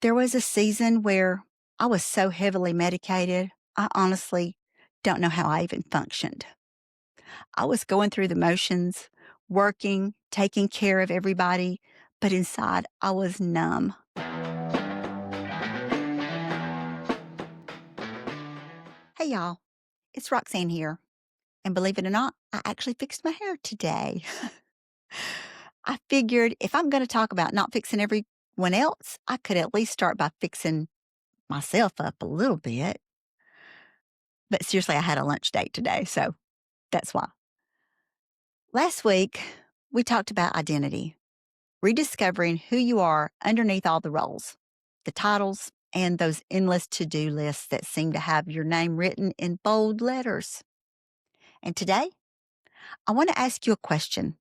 There was a season where I was so heavily medicated, I honestly don't know how I even functioned. I was going through the motions, working, taking care of everybody, but inside I was numb. Hey, y'all, it's Roxanne here. And believe it or not, I actually fixed my hair today. I figured if I'm going to talk about not fixing everyone else, I could at least start by fixing myself up a little bit. But seriously, I had a lunch date today, so that's why. Last week, we talked about identity, rediscovering who you are underneath all the roles, the titles, and those endless to do lists that seem to have your name written in bold letters. And today, I want to ask you a question,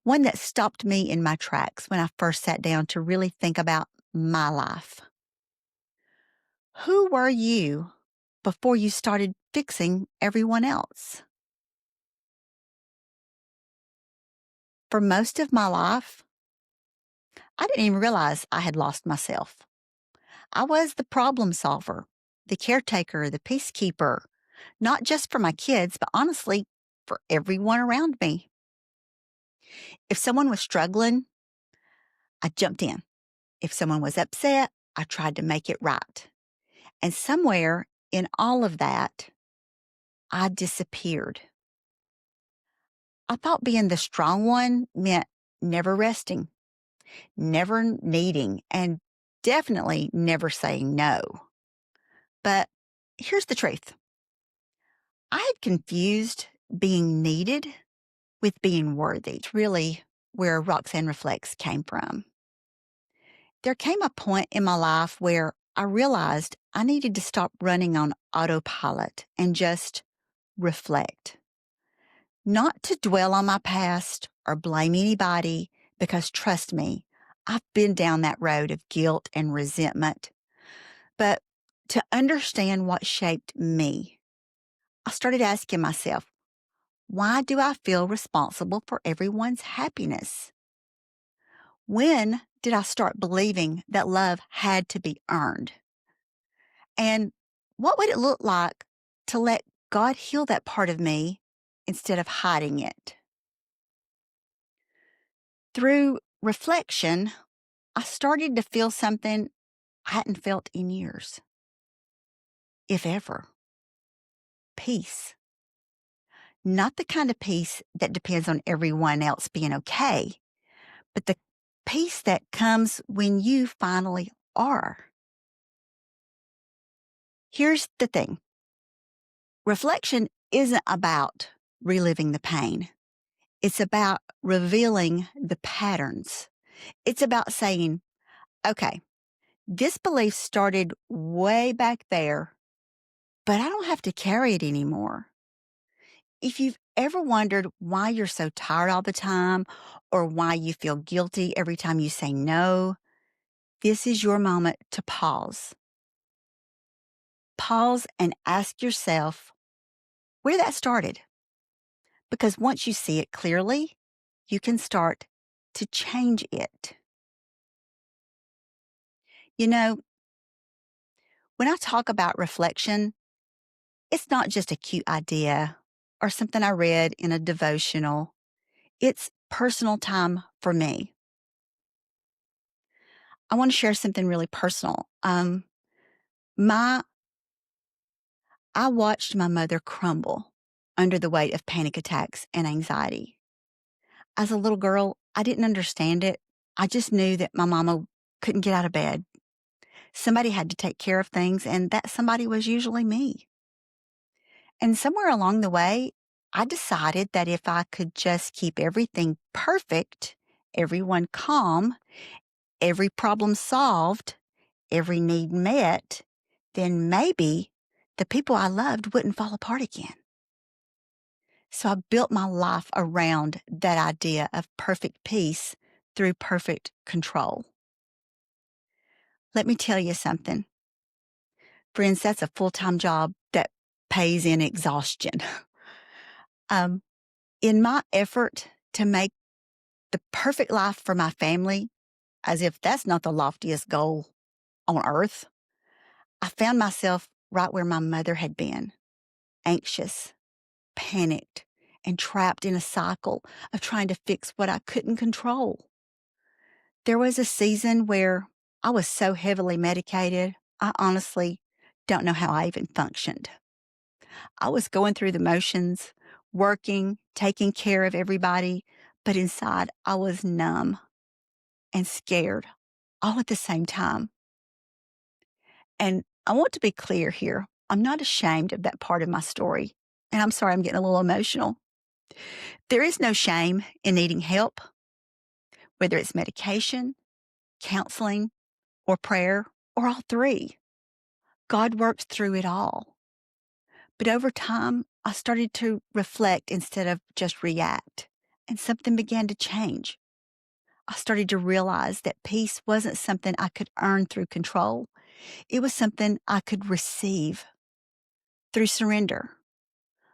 one that stopped me in my tracks when I first sat down to really think about my life. Who were you before you started fixing everyone else? For most of my life, I didn't even realize I had lost myself. I was the problem solver, the caretaker, the peacekeeper, not just for my kids, but honestly, for everyone around me. If someone was struggling, I jumped in. If someone was upset, I tried to make it right. And somewhere in all of that, I disappeared. I thought being the strong one meant never resting, never needing, and definitely never saying no. But here's the truth. I had confused being needed with being worthy. It's really where Roxanne Reflects came from. There came a point in my life where I realized I needed to stop running on autopilot and just reflect. Not to dwell on my past or blame anybody, because trust me, I've been down that road of guilt and resentment, but to understand what shaped me. I started asking myself, why do I feel responsible for everyone's happiness? When did I start believing that love had to be earned? And what would it look like to let God heal that part of me instead of hiding it? Through reflection, I started to feel something I hadn't felt in years, if ever: peace. Not the kind of peace that depends on everyone else being okay, but the peace that comes when you finally are. Here's the thing: reflection isn't about reliving the pain, it's about revealing the patterns. It's about saying, okay, this belief started way back there, but I don't have to carry it anymore. If you've ever wondered why you're so tired all the time or why you feel guilty every time you say no, this is your moment to pause. Pause and ask yourself where that started. Because once you see it clearly, you can start to change it. You know, when I talk about reflection, it's not just a cute idea or something I read in a devotional. It's personal time for me. I want to share something really personal. My I watched my mother crumble under the weight of panic attacks and anxiety. As a little girl, I didn't understand it. I just knew that my mama couldn't get out of bed. Somebody had to take care of things, and that somebody was usually me. And somewhere along the way, I decided that if I could just keep everything perfect, everyone calm, every problem solved, every need met, then maybe the people I loved wouldn't fall apart again. So I built my life around that idea of perfect peace through perfect control. Let me tell you something. Friends, that's a full-time job that pays in exhaustion. Um, in my effort to make the perfect life for my family, as if that's not the loftiest goal, on earth, I found myself right where my mother had been, anxious, panicked, and trapped in a cycle of trying to fix what I couldn't control. There was a season where I was so heavily medicated, I honestly don't know how I even functioned. I was going through the motions, working, taking care of everybody, but inside I was numb and scared all at the same time. And I want to be clear here. I'm not ashamed of that part of my story. And I'm sorry I'm getting a little emotional. There is no shame in needing help, whether it's medication, counseling, or prayer, or all three. God works through it all. But over time, I started to reflect instead of just react, and something began to change. I started to realize that peace wasn't something I could earn through control. It was something I could receive through surrender.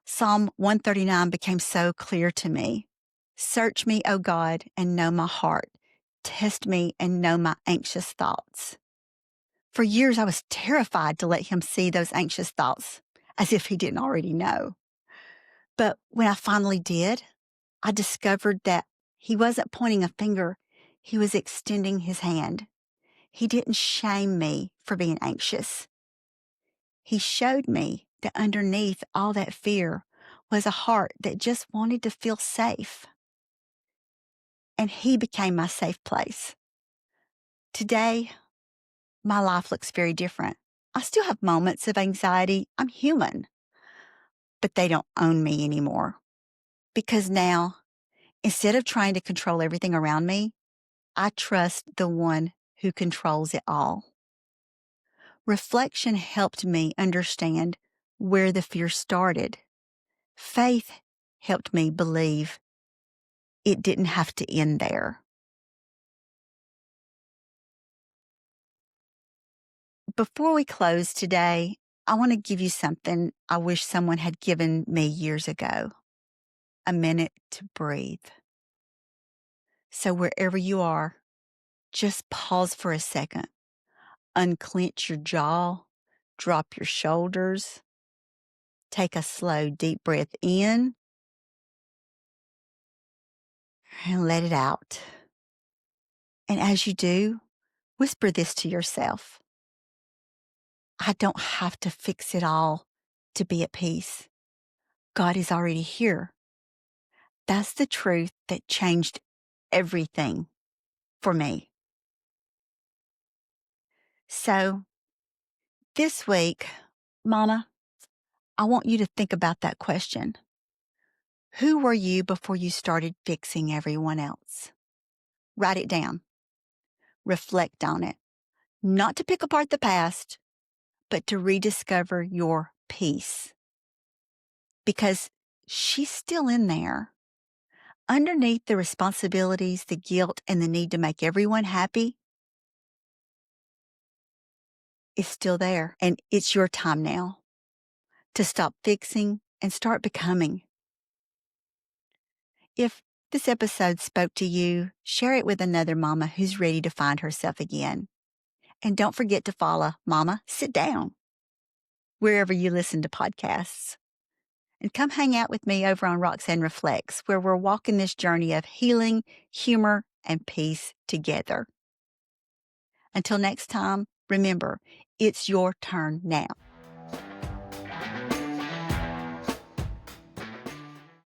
Psalm 139 became so clear to me. Search me, O God, and know my heart. Test me and know my anxious thoughts. For years, I was terrified to let him see those anxious thoughts, as if he didn't already know. But when I finally did, I discovered that he wasn't pointing a finger, he was extending his hand. He didn't shame me for being anxious. He showed me that underneath all that fear was a heart that just wanted to feel safe. And he became my safe place. Today, my life looks very different. I still have moments of anxiety. I'm human, but they don't own me anymore. Because now, instead of trying to control everything around me, I trust the one who controls it all. Reflection helped me understand where the fear started. Faith helped me believe it didn't have to end there. Before we close today, I want to give you something I wish someone had given me years ago. A minute to breathe. So wherever you are, just pause for a second. Unclench your jaw, drop your shoulders, take a slow, deep breath in, and let it out. And as you do, whisper this to yourself. I don't have to fix it all to be at peace. God is already here. That's the truth that changed everything for me. So this week, Mama, I want you to think about that question. Who were you before you started fixing everyone else? Write it down. Reflect on it. Not to pick apart the past, but to rediscover your peace. Because she's still in there. Underneath the responsibilities, the guilt, and the need to make everyone happy is still there. And it's your time now to stop fixing and start becoming. If this episode spoke to you, share it with another mama who's ready to find herself again. And don't forget to follow Mama Sit Down wherever you listen to podcasts. And come hang out with me over on Roxanne Reflects, where we're walking this journey of healing, humor, and peace together. Until next time, remember, it's your turn now.